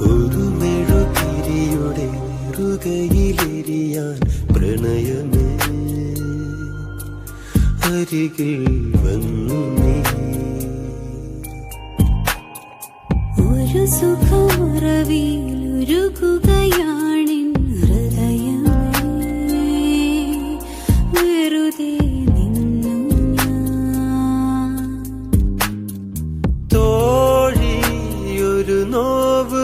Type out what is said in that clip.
ഒരു മെഴുതിരിയുടെ നെറുകയിലെരിയാൻ പ്രണയമേ അരികിൽ വന്നു നീ. ഒരു സുഖമറവിയിലുരുകുകയാണിൻ ഹൃദയമേ, വെറുതെ നിന്നു ഞാൻ. തോഴി ഒരു നോവ്